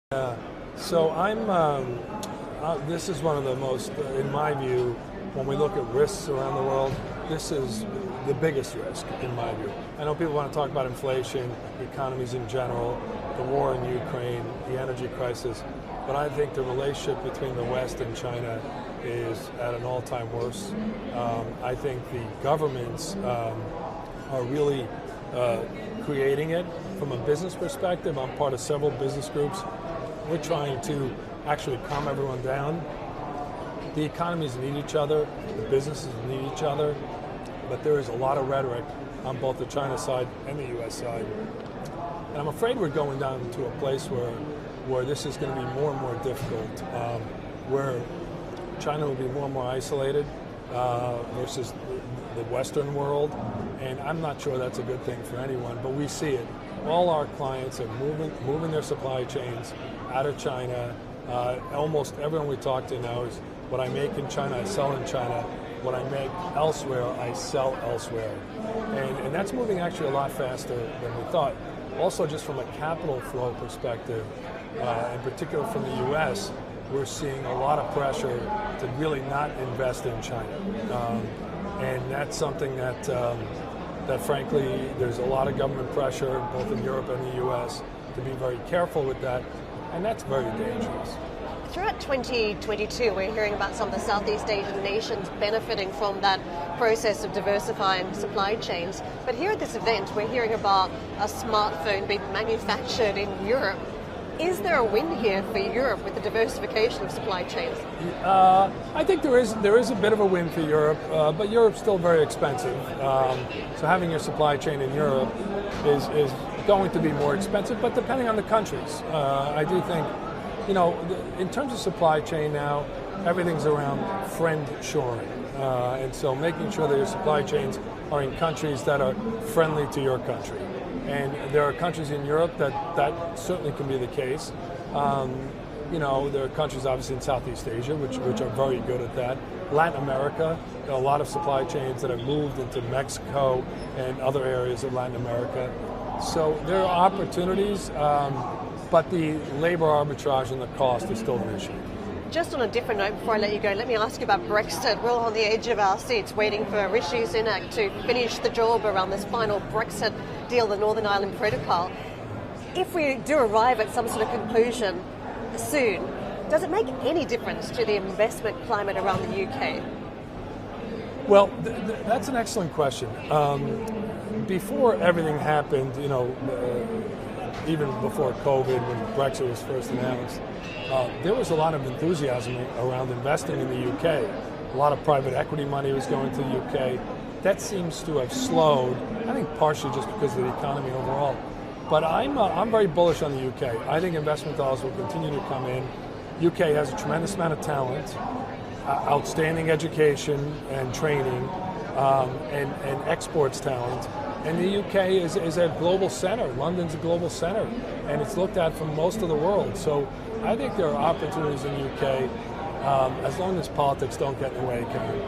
So this is one of the most, in my view, when we look at risks around the world, this is the biggest risk, in my view. I know people want to talk about inflation, economies in general, the war in Ukraine, the energy crisis, but I think the relationship between the West and China is at an all-time worst. I think the governments are really creating it from a business perspective. I'm part of several business groups. We're trying to actually calm everyone down. The economies need each other, the businesses need each other, but there is a lot of rhetoric on both the China side and the U.S. side. And I'm afraid we're going down to a place where this is going to be more and more difficult, where China will be more and more isolated versus the Western world, and I'm not sure that's a good thing for anyone, but we see it. All our clients are moving their supply chains out of China. Almost everyone we talk to now is, what I make in China, I sell in China. What I make elsewhere, I sell elsewhere. And that's moving actually a lot faster than we thought. Also, just from a capital flow perspective, in particular from the U.S., we're seeing a lot of pressure to really not invest in China. And that's something that frankly, there's a lot of government pressure, both in Europe and the U.S., to be very careful with that, and that's very dangerous. Throughout 2022, we're hearing about some of the Southeast Asian nations benefiting from that process of diversifying supply chains. But here at this event, we're hearing about a smartphone being manufactured in Europe. Is there a win here for Europe with the diversification of supply chains? I think there is a bit of a win for Europe, but Europe's still very expensive. So having your supply chain in Europe is going to be more expensive, but depending on the countries. I do think, in terms of supply chain now, everything's around friend shoring. And so making sure that your supply chains are in countries that are friendly to your country. And there are countries in Europe that certainly can be the case. There are countries obviously in Southeast Asia which are very good at that. Latin America, there are a lot of supply chains that have moved into Mexico and other areas of Latin America. So there are opportunities, but the labor arbitrage and the cost is still an issue. Just on a different note, before I let you go, let me ask you about Brexit. We're all on the edge of our seats waiting for Rishi Sunak to finish the job around this final Brexit deal, the Northern Ireland Protocol. If we do arrive at some sort of conclusion soon, does it make any difference to the investment climate around the UK? Well, that's an excellent question. Before everything happened, even before COVID, when Brexit was first announced, there was a lot of enthusiasm around investing in the UK. A lot of private equity money was going to the UK. That seems to have slowed, I think partially just because of the economy overall. But I'm very bullish on the UK. I think investment dollars will continue to come in. UK has a tremendous amount of talent, outstanding education and training, and exports talent. And the UK is a global center. London's a global center, and it's looked at from most of the world. So I think there are opportunities in the UK, as long as politics don't get in the way, Karen.